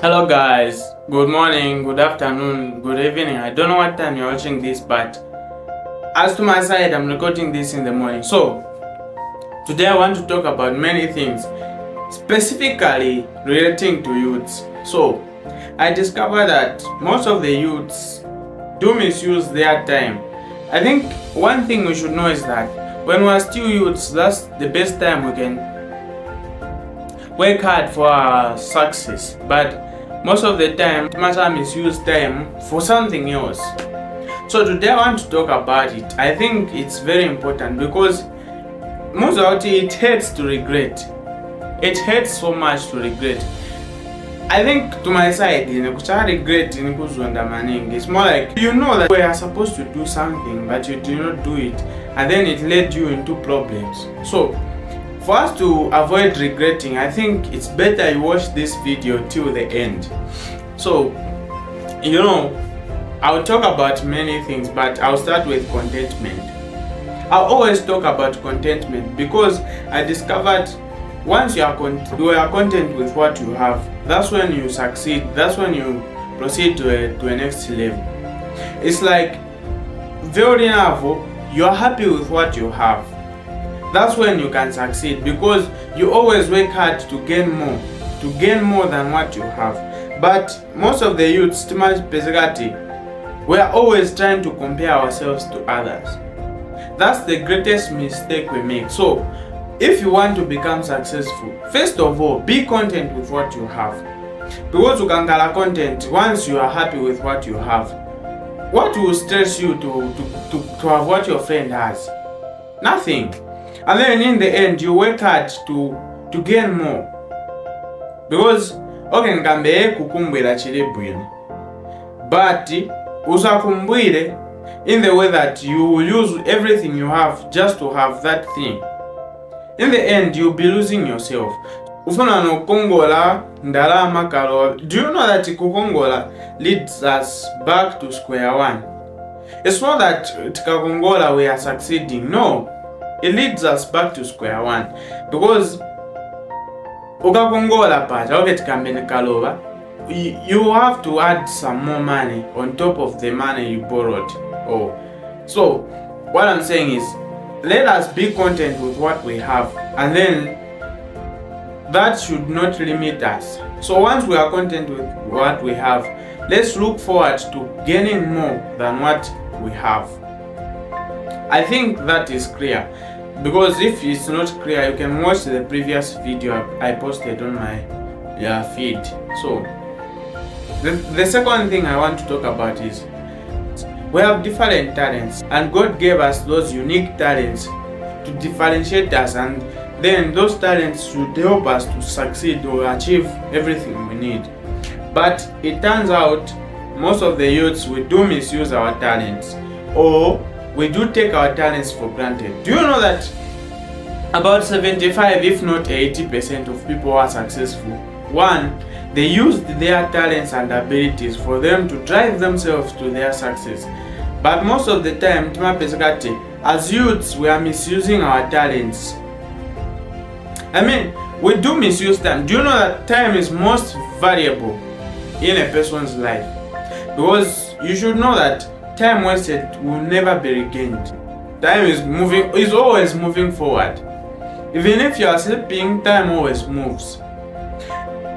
Hello guys, good morning, good afternoon, good evening. I don't know what time you're watching this, but as to my side, I'm recording this in the morning. So today I want to talk about many things, specifically relating to youths. So I discovered that most of the youths do misuse their time. I think one thing we should know is that when we're still youths, that's the best time we can work hard for our success. But most of the time, matter misuse time for something else. So today I want to talk about it. I think it's very important because most of it hurts to regret. It hurts so much to regret. I think to my side, regret it's more like you know that we are supposed to do something but you do not do it, and then it led you into problems. So for us to avoid regretting, I think it's better you watch this video till the end. So, I'll talk about many things, but I'll start with contentment. I'll always talk about contentment because I discovered once you are content with what you have, that's when you succeed, that's when you proceed to a next level. It's like, very level, you're happy with what you have. That's when you can succeed because you always work hard to gain more than what you have. But most of the youths, basically, we are always trying to compare ourselves to others. That's the greatest mistake we make. So if you want to become successful, first of all, be content with what you have. Because you can get content once you are happy with what you have. What will stress you to have what your friend has? Nothing. And then in the end, you work hard to gain more. Because okay, nkambe kukumbwira chile bwino, but usakumbwire in the way that you will use everything you have just to have that thing. In the end, you'll be losing yourself. Ufuna no kongola ndalama kalo. Do you know that kukongola leads us back to square one? It's not that tikakongola we are succeeding. No. It leads us back to square one because ukakongola pacha oketikambe kaloba, you have to add some more money on top of the money you borrowed. So what I'm saying is, let us be content with what we have, and then that should not limit us. So once we are content with what we have, let's look forward to gaining more than what we have. I think that is clear. Because if it's not clear, you can watch the previous video I posted on my feed. So the second thing I want to talk about is we have different talents, and God gave us those unique talents to differentiate us, and then those talents should help us to succeed or achieve everything we need. But it turns out most of the youths, we do misuse our talents, or we do take our talents for granted. Do you know that about 75, if not 80% of people who are successful, one, they used their talents and abilities for them to drive themselves to their success. But most of the time, as youths, we are misusing our talents. We do misuse time. Do you know that time is most valuable in a person's life? Because you should know that time wasted will never be regained. Time is always moving forward. Even if you are sleeping, time always moves.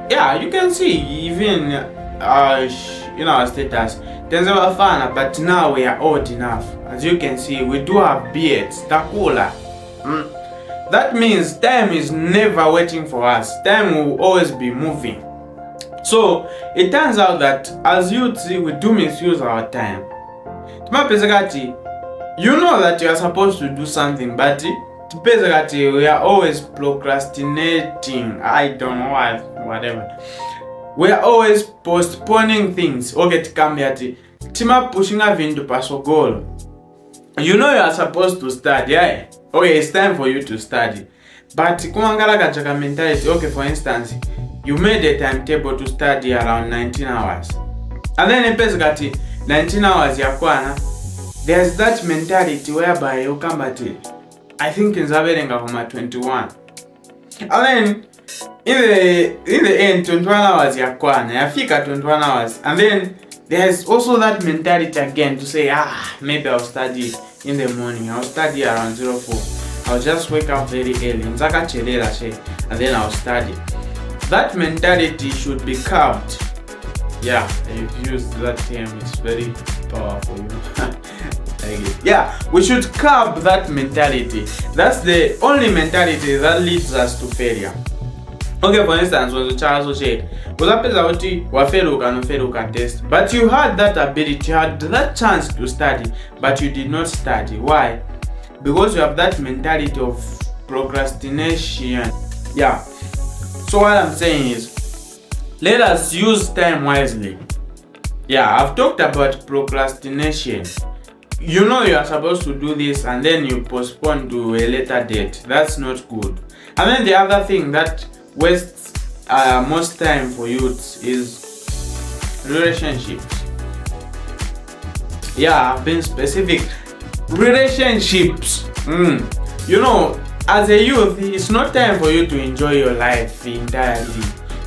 Yeah, you can see even in our status, but now we are old enough. As you can see, we do have beards, takula. That means time is never waiting for us. Time will always be moving. So it turns out that as youths, we do misuse our time. You know that you are supposed to do something, but we are always procrastinating. I don't know whatever. We are always postponing things. Okay, tima pushing a vindu pasogolo. You know you are supposed to study, yeah? Okay, it's time for you to study. But kumangala kachaka mentality. Okay, for instance, you made a timetable to study around 19 hours. And then 19 hours yakwana, there's that mentality whereby you come at it. I think in Zaberenga from 21. And then in the end 21 hours yakwana, yafika 21 hours, and then there's also that mentality again to say, maybe I'll study in the morning, I'll study around 04, I'll just wake up very early, and then I'll study. That mentality should be curbed. Yeah, I've used that term, it's very powerful. Yeah, we should curb that mentality. That's the only mentality that leads us to failure. Okay, for instance, when the child said, test, but you had that ability, you had that chance to study, but you did not study. Why? Because you have that mentality of procrastination. Yeah. So what I'm saying is, let us use time wisely. Yeah, I've talked about procrastination. You know you are supposed to do this and then you postpone to a later date. That's not good. And then the other thing that wastes most time for youths is relationships. Yeah, I've been specific. Relationships. You know, as a youth, it's not time for you to enjoy your life entirely.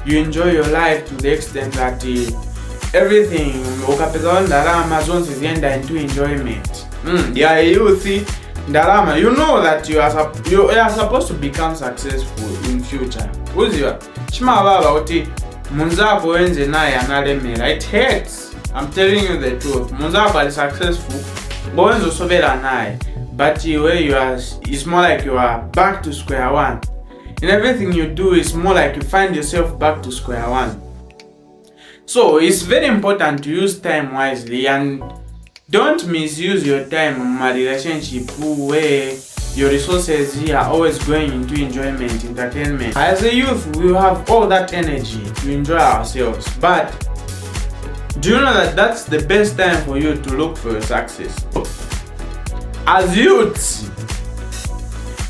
You enjoy your life to the extent that everything ukapeza ndarama zonse zienda into enjoyment. Yeah, a youth ndarama, you know that you are supposed to become successful in future. Uziwa chima baba uti munzako wenze naye analemera. It hurts. I'm telling you the truth. Munzako ali successful, bowenzo sobera naye, but where you are, it's more like you are back to square one. In everything you do, it's more like you find yourself back to square one. So it's very important to use time wisely and don't misuse your time in a relationship where your resources here are always going into enjoyment, entertainment. As a youth, we have all that energy to enjoy ourselves, but do you know that that's the best time for you to look for your success? As youths,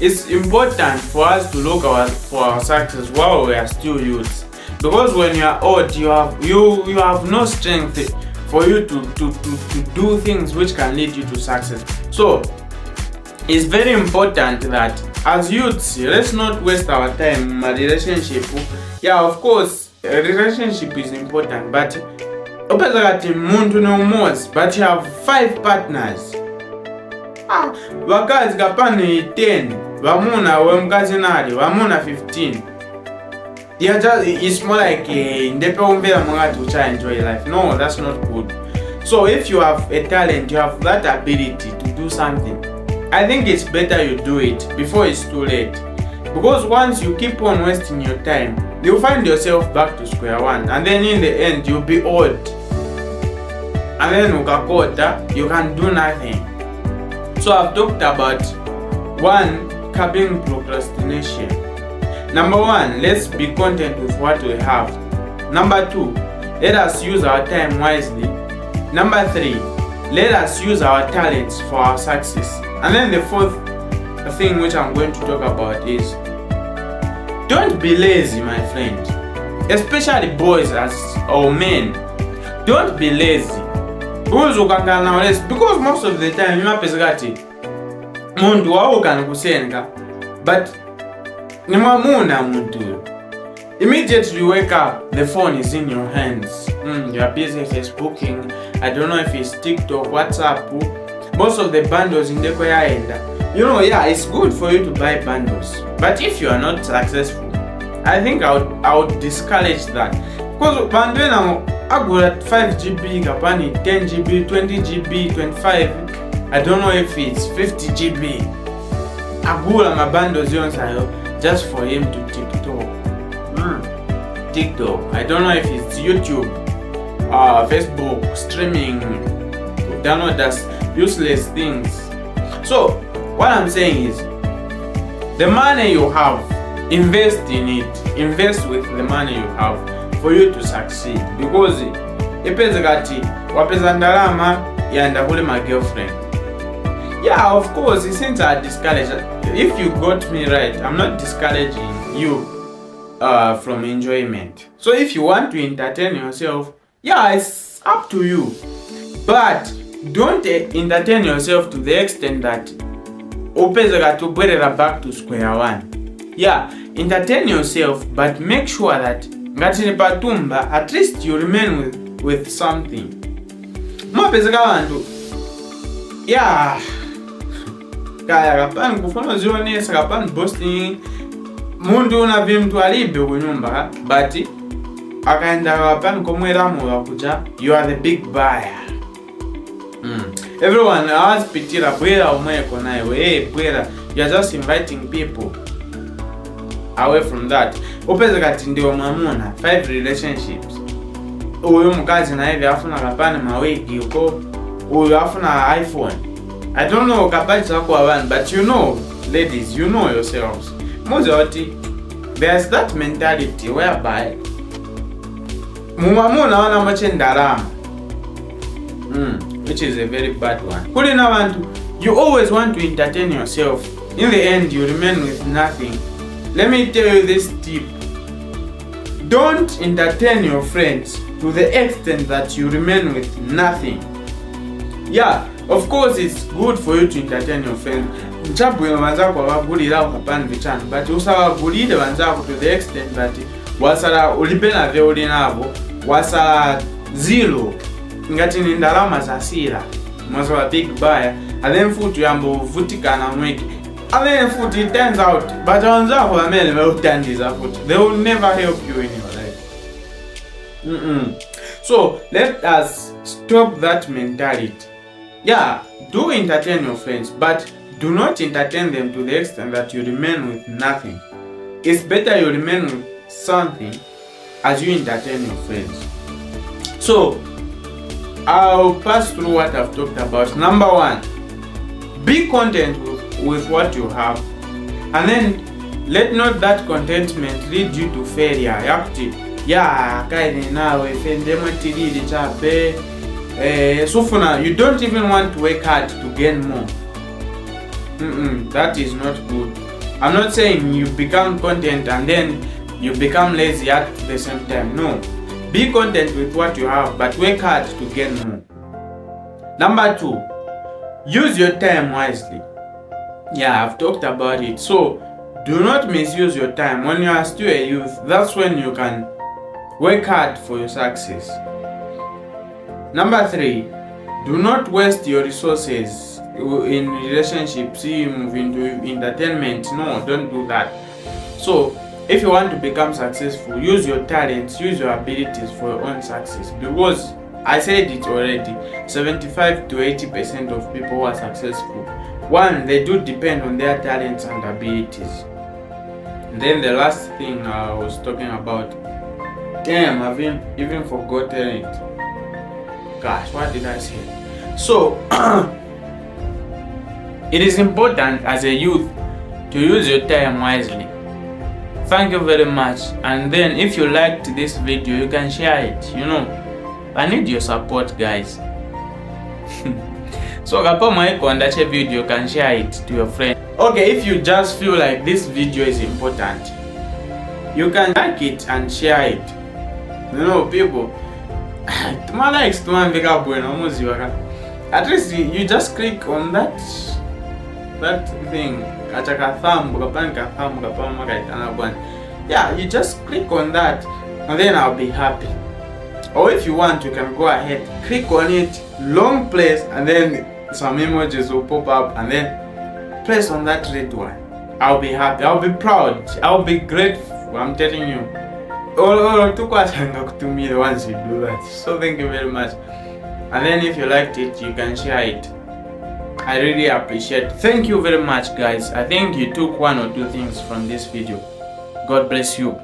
it's important for us to look for our success while we are still youths, because when you are old, you have no strength for you to do things which can lead you to success. So it's very important that as youths, let's not waste our time in a relationship. Yeah, of course, a relationship is important, but but you have 5 partners. Wakazi kapani 10, wamuna wemkazinari, wamuna 15. It's more like enjoy life. No, that's not good. So if you have a talent, you have that ability to do something, I think it's better you do it before it's too late. Because once you keep on wasting your time, you'll find yourself back to square one, and then in the end you'll be old. And then you can do nothing. So I've talked about 1, curbing procrastination. Number 1, let's be content with what we have. Number 2, let us use our time wisely. Number 3, let us use our talents for our success. And then the 4th thing which I'm going to talk about is, don't be lazy, my friend. Especially boys or men. Don't be lazy. Because most of the time you mundu waukana kusenga, but nimamuna muntu. Immediately you wake up, the phone is in your hands. You are busy Facebooking. I don't know if it's TikTok, WhatsApp. Most of the bundles in the end. You know, yeah, it's good for you to buy bundles, but if you are not successful, I think I would discourage that. Because bundle I go at 5 GB, kapani 10 GB, 20 GB, 25. I don't know if it's 50 GB. I go at my bundles just for him to TikTok. TikTok. I don't know if it's YouTube, Facebook, streaming. Download that's useless things. So what I'm saying is, the money you have, invest in it. Invest with the money you have for you to succeed. Because wapeza ndalama yanda kule my girlfriend. Yeah, of course, since I discourage, if you got me right, I'm not discouraging you from enjoyment. So if you want to entertain yourself, yeah, it's up to you. But don't entertain yourself to the extent that upeza to put it back to square one. Yeah, entertain yourself, but make sure that ngati patumba, at least you remain with something. Mwapezeka vantu, yeah, kaya kapani kufuna zionesa, kapani boasting, mundu unavi mtu alibe kunyumba, but akaenda kapani komwela mwa kuja, you are the big buyer. Everyone always pitira bwera umweko nayo, hey bwera, you are just inviting people away from that. Upeze kati ndio mwamuna 5 relationships. Uyu mkazi na hivi afuna kapani mawigi uko, uyu afuna iPhone. I don't know kapachi wako wa but you know, ladies, you know yourselves. Mozoti, there's that mentality whereby mwamuna wana moche ndarama. Which is a very bad one. Kulina wantu, you always want to entertain yourself. In the end, you remain with nothing. Let me tell you this tip. Don't entertain your friends to the extent that you remain with nothing. Yeah, of course it's good for you to entertain your friends. Mchabwe wanzako wabulira ukapani vichana, but usawabulire wanzako to the extent that wasala ulipena vya ulinavo, wasala zero. Ngati ni ndalama za sira mwazo wa big buyer, and then futu yambo vutika na mweki, and then futu it turns out but wanzako wamele meutandiza futu, they will never help you in your life. So let us stop that mentality. Yeah, do entertain your friends, but do not entertain them to the extent that you remain with nothing. It's better you remain with something as you entertain your friends. So I'll pass through what I've talked about. Number 1, be content with what you have, and then let not that contentment lead you to failure. You don't even want to work hard to gain more. That is not good. I'm not saying you become content and then you become lazy at the same time. No. Be content with what you have, but work hard to gain more. Number 2, use your time wisely. Yeah, I've talked about it. So, do not misuse your time. When you are still a youth, that's when you can work hard for your success. Number 3, do not waste your resources in relationships, move into entertainment. No, don't do that. So, if you want to become successful, use your talents, use your abilities for your own success. Because I said it already, 75 to 80% of people who are successful, one, they do depend on their talents and abilities. And then the last thing I was talking about, damn, I've even forgotten it. Gosh, what did I say? So, it is important as a youth to use your time wisely. Thank you very much, and then if you liked this video, you can share it. You know, I need your support, guys. So kapa mwaiko video, you can share it to your friend. Okay, if you just feel like this video is important, you can like it and share it. You know, people, at least you just click on that thing. Yeah, you just click on that and then I'll be happy. Or if you want, you can go ahead, click on it, long place, and then some emojis will pop up, and then press on that red one. I'll be happy, I'll be proud, I'll be grateful. I'm telling you. Once you do that. So thank you very much. And then if you liked it, you can share it. I really appreciate it. Thank you very much, guys. I think you took 1 or 2 things from this video. God bless you.